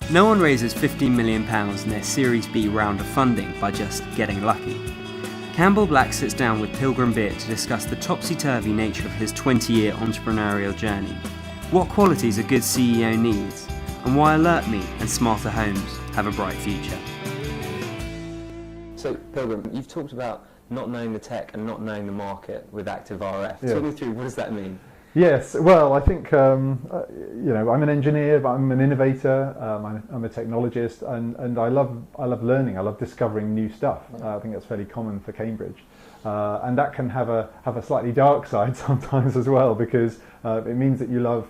No one raises £15 million in their Series B round of funding by just getting lucky. Campbell Black sits down with Pilgrim Beart to discuss the topsy-turvy nature of his 20-year entrepreneurial journey, what qualities a good CEO needs, and why Alert Me and smarter homes have a bright future. So, Pilgrim, you've talked about not knowing the tech and not knowing the market with Active RF. Yeah. Talk me through, what does that mean? Yes, well, I think I'm an engineer, but I'm an innovator. I'm a technologist, and I love learning. I love discovering new stuff. I think that's fairly common for Cambridge, and that can have a slightly dark side sometimes as well, because it means that you love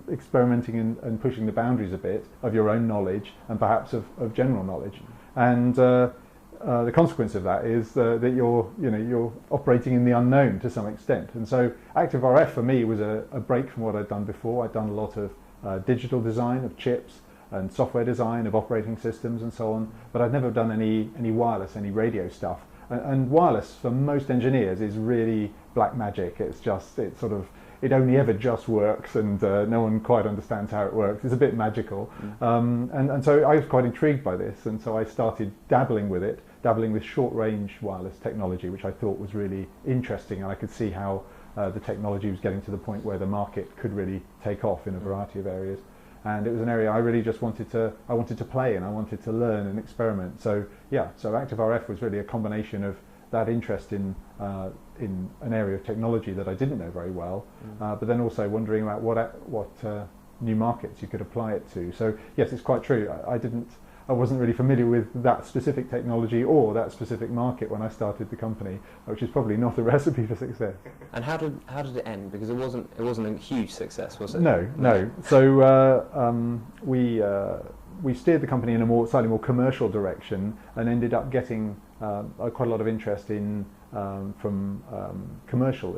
experimenting and pushing the boundaries a bit of your own knowledge and perhaps of general knowledge. And the consequence of that is that you're operating in the unknown to some extent. And so Active RF for me was a break from what I'd done before. I'd done a lot of digital design of chips and software design of operating systems and so on, but I'd never done any wireless, any radio stuff. And wireless for most engineers is really black magic. It only ever just works, and no one quite understands how it works. It's a bit magical. And so I was quite intrigued by this, and so I started dabbling with short-range wireless technology, which I thought was really interesting, and I could see how the technology was getting to the point where the market could really take off in a variety of areas. And it was an area I really just wanted to play in. I wanted to learn and experiment. So Active RF was really a combination of that interest in an area of technology that I didn't know very well, but then also wondering about what new markets you could apply it to. So yes, it's quite true. I wasn't really familiar with that specific technology or that specific market when I started the company, which is probably not a recipe for success. And how did it end? Because it wasn't a huge success, was it? No. So we steered the company in a slightly more commercial direction, and ended up getting quite a lot of interest from commercial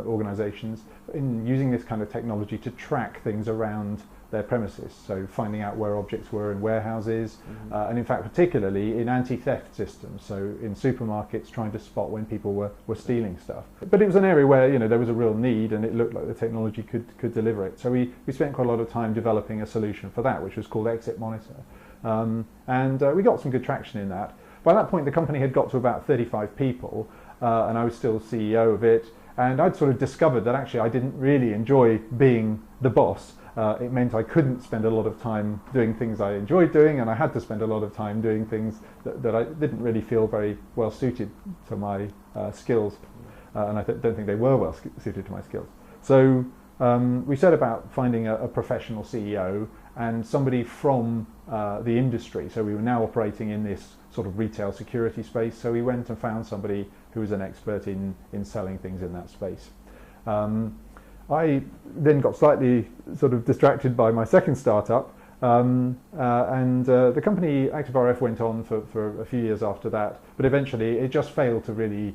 organisations in using this kind of technology to track things around their premises, so finding out where objects were in warehouses, and in fact particularly in anti-theft systems, so in supermarkets, trying to spot when people were stealing stuff. But it was an area where there was a real need, and it looked like the technology could deliver it. So we spent quite a lot of time developing a solution for that, which was called Exit Monitor, and we got some good traction in that. By that point the company had got to about 35 people, and I was still CEO of it, and I'd sort of discovered that actually I didn't really enjoy being the boss. It meant I couldn't spend a lot of time doing things I enjoyed doing, and I had to spend a lot of time doing things that I didn't really feel very well suited to my skills, and I don't think they were well suited to my skills. So we set about finding a professional CEO and somebody from the industry. So we were now operating in this sort of retail security space, so we went and found somebody who was an expert in selling things in that space. I then got slightly sort of distracted by my second startup, and the company Active RF went on for a few years after that, but eventually it just failed to really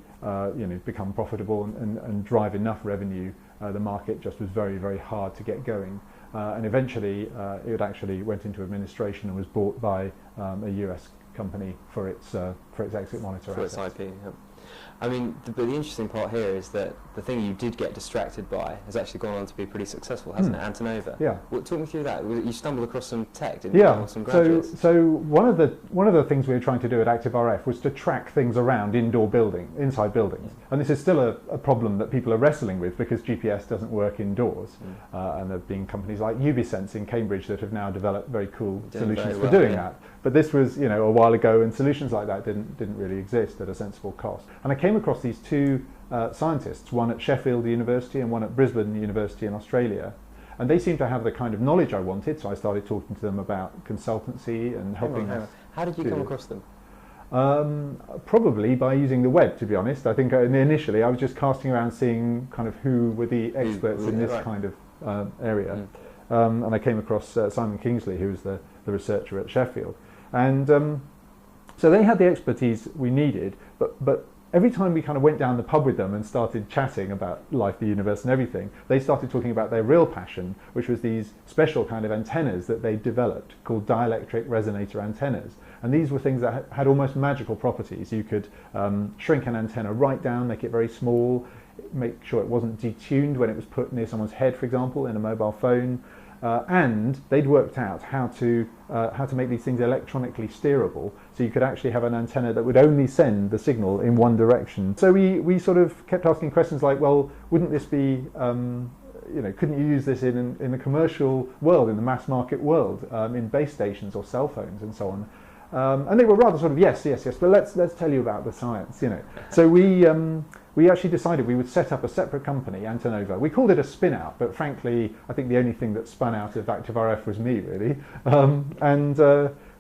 become profitable and drive enough revenue. The market just was very, very hard to get going, and eventually it actually went into administration and was bought by a US company for its Exit Monitor for its assets. IP. Yeah. I mean, but the interesting part here is that the thing you did get distracted by has actually gone on to be pretty successful, hasn't it? Antonova. Yeah. Well, talk me through that. You stumbled across some tech, didn't you? Yeah. Or some graduates. So one of the things we were trying to do at Active RF was to track things around inside buildings, and this is still a problem that people are wrestling with because GPS doesn't work indoors, and there have been companies like Ubisense in Cambridge that have now developed very cool solutions for doing that. But this was a while ago, and solutions like that didn't really exist at a sensible cost. And I came across these two scientists, one at Sheffield University and one at Brisbane University in Australia, and they seemed to have the kind of knowledge I wanted, so I started talking to them about consultancy and helping us. How did you come across them? Probably by using the web, to be honest. I think initially I was just casting around seeing kind of who were the experts in this kind of area, and I came across Simon Kingsley, who was the researcher at Sheffield, and so they had the expertise we needed, but every time we kind of went down the pub with them and started chatting about life, the universe and everything, they started talking about their real passion, which was these special kind of antennas that they developed called dielectric resonator antennas. And these were things that had almost magical properties. You could shrink an antenna right down, make it very small, make sure it wasn't detuned when it was put near someone's head, for example, in a mobile phone. and they'd worked out how to make these things electronically steerable, so you could actually have an antenna that would only send the signal in one direction. So we sort of kept asking questions like, well, wouldn't this be couldn't you use this in the commercial world, in the mass market world, in base stations or cell phones and so on? And they were rather sort of yes, but let's tell you about the science, So we actually decided we would set up a separate company, Antenova. We called it a spin-out, but frankly, I think the only thing that spun out of ActiveRF was me, really.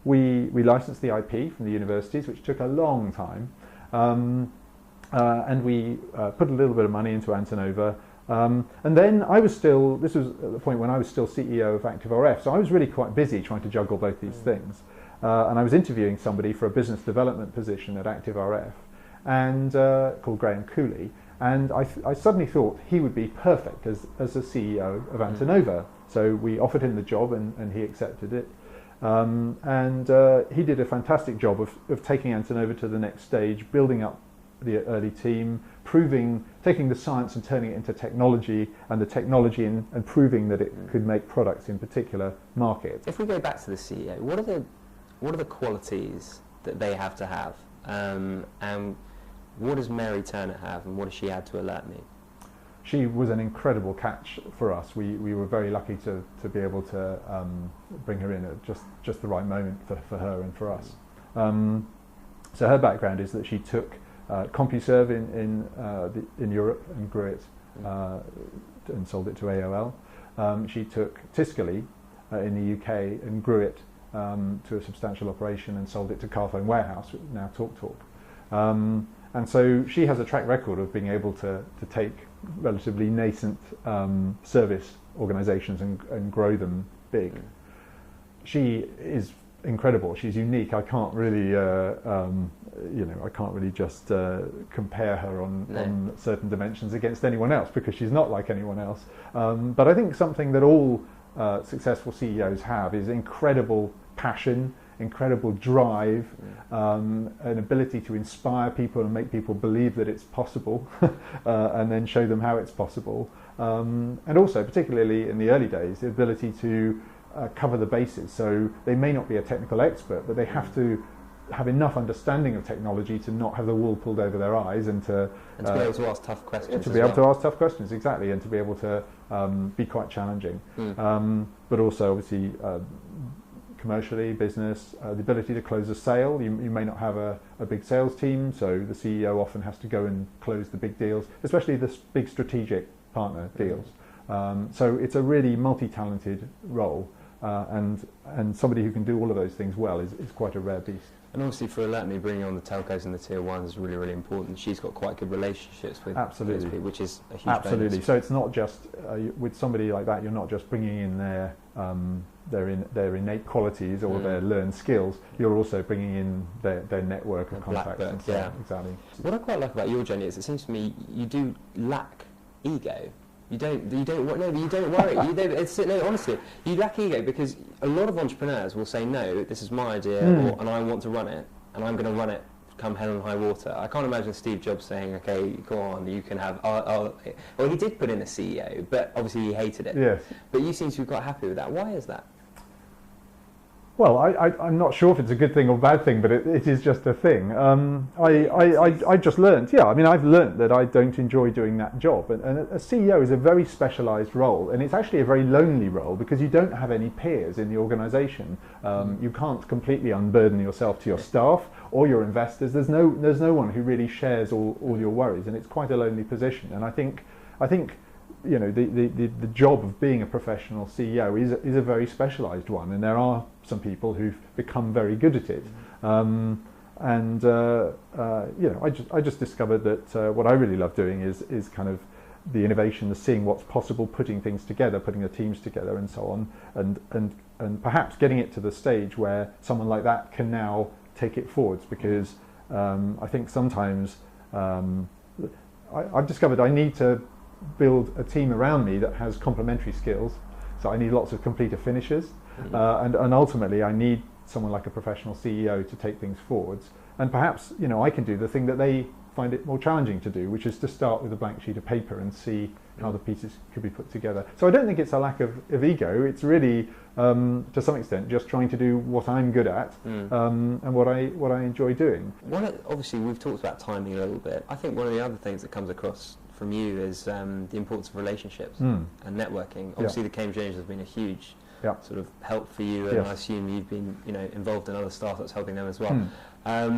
We licensed the IP from the universities, which took a long time, and we put a little bit of money into Antenova. And then this was at the point when I was still CEO of ActiveRF, so I was really quite busy trying to juggle both these things. And I was interviewing somebody for a business development position at ActiveRF, and called Graham Cooley, and I suddenly thought he would be perfect as a CEO of Antenova. So we offered him the job, and he accepted it. And he did a fantastic job of taking Antenova to the next stage, building up the early team, taking the science and turning it into technology, and the technology and proving that it could make products in particular markets. If we go back to the CEO, what are the qualities that they have to have, and what does Mary Turner have, and what does she add to Alert Me? She was an incredible catch for us. We were very lucky to be able to bring her in at just the right moment for her and for us. So her background is that she took CompuServe in Europe and grew it and sold it to AOL. She took Tiscali in the UK and grew it to a substantial operation and sold it to Carphone Warehouse, now TalkTalk. And so she has a track record of being able to take relatively nascent service organisations and grow them big. She is incredible. She's unique. I can't really, just compare her on certain dimensions against anyone else, because she's not like anyone else. But I think something that all successful CEOs have is incredible passion, incredible drive, an ability to inspire people and make people believe that it's possible, and then show them how it's possible. And also, particularly in the early days, the ability to cover the bases. So they may not be a technical expert, but they have to have enough understanding of technology to not have the wool pulled over their eyes, and to be able to ask tough questions. To ask tough questions, exactly, and to be able to be quite challenging. But also, obviously, commercially, business, the ability to close a sale. You may not have a big sales team, so the CEO often has to go and close the big deals, especially the big strategic partner deals. So it's a really multi-talented role, and somebody who can do all of those things well is quite a rare beast. And obviously for Alert Me, bringing on the telcos and the tier ones is really, really important. She's got quite good relationships with those people, which is a huge bonus. So it's not just with somebody like that, you're not just bringing in their innate qualities or their learned skills. You're also bringing in their network of contacts. And so exactly. What I quite like about your journey is it seems to me you do lack ego. You don't worry. Honestly, you lack ego, because a lot of entrepreneurs will say, no, this is my idea, and I want to run it, and I'm going to run it come hell and high water. I can't imagine Steve Jobs saying, okay, go on, you can have, well, he did put in a CEO, but obviously he hated it. Yes. But you seem to be quite happy with that. Why is that? Well, I'm not sure if it's a good thing or bad thing, but it is just a thing. I just learned, I've learned that I don't enjoy doing that job. And a CEO is a very specialised role, and it's actually a very lonely role, because you don't have any peers in the organisation. You can't completely unburden yourself to your staff or your investors. There's no one who really shares all your worries, and it's quite a lonely position. And I think the job of being a professional CEO is a very specialised one, and there are some people who've become very good at it. I just discovered that what I really love doing is kind of the innovation, the seeing what's possible, putting things together, putting the teams together, and so on, and perhaps getting it to the stage where someone like that can now take it forwards, because I think sometimes I've discovered I need to build a team around me that has complementary skills. So I need lots of completer finishers, and ultimately I need someone like a professional CEO to take things forwards. And perhaps, you know, I can do the thing that they find it more challenging to do, which is to start with a blank sheet of paper and see how the pieces could be put together. So I don't think it's a lack of ego. It's really, to some extent, just trying to do what I'm good at and what I enjoy doing. Obviously, we've talked about timing a little bit. I think one of the other things that comes across from you is the importance of relationships and networking. Obviously, the Cambridge Angels has been a huge sort of help for you, and I assume you've been, you know, involved in other startups helping them as well. I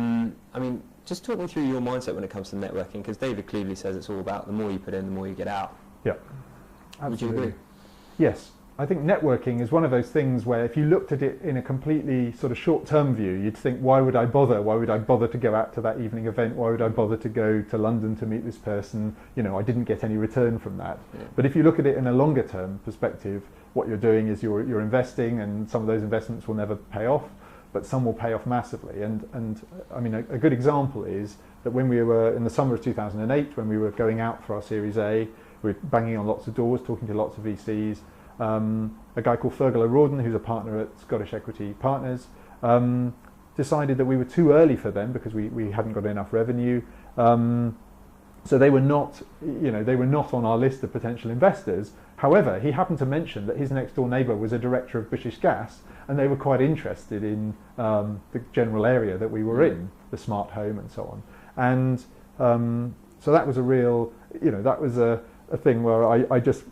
mean, just talk me through your mindset when it comes to networking, because David clearly says it's all about the more you put in, the more you get out. Yeah, absolutely. Would you agree? Yes. I think networking is one of those things where if you looked at it in a completely sort of short-term view, you'd think, why would I bother? Why would I bother to go out to that evening event? Why would I bother to go to London to meet this person? You know, I didn't get any return from that. But if you look at it in a longer-term perspective, what you're doing is you're investing, and some of those investments will never pay off, but some will pay off massively. And I mean, a good example is that when we were in the summer of 2008, when we were going out for our Series A, we were banging on lots of doors, talking to lots of VCs. A guy called Fergal O'Riordan, who's a partner at Scottish Equity Partners, decided that we were too early for them because we hadn't got enough revenue. So they were not, you know, they were not on our list of potential investors. However, he happened to mention that his next door neighbour was a director of British Gas, and they were quite interested in the general area that we were in, the smart home and so on. And so that was a real, you know, that was a thing where I just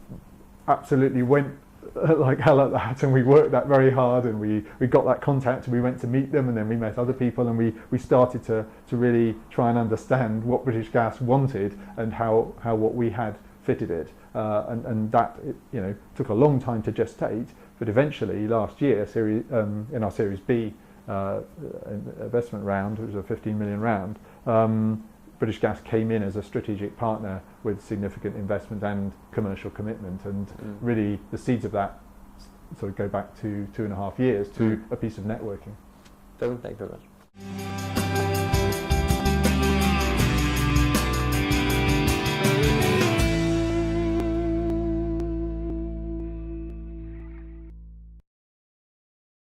absolutely went like hell at that, and we worked that very hard, and we got that contact, and we went to meet them, and then we met other people, and we started to really try and understand what British Gas wanted and how what we had fitted it, and that, you know, took a long time to gestate, but eventually last year in our Series B investment round, it was a 15 million round, British Gas came in as a strategic partner with significant investment and commercial commitment, and really the seeds of that sort of go back to 2.5 years to a piece of networking. Phil, thank you very much.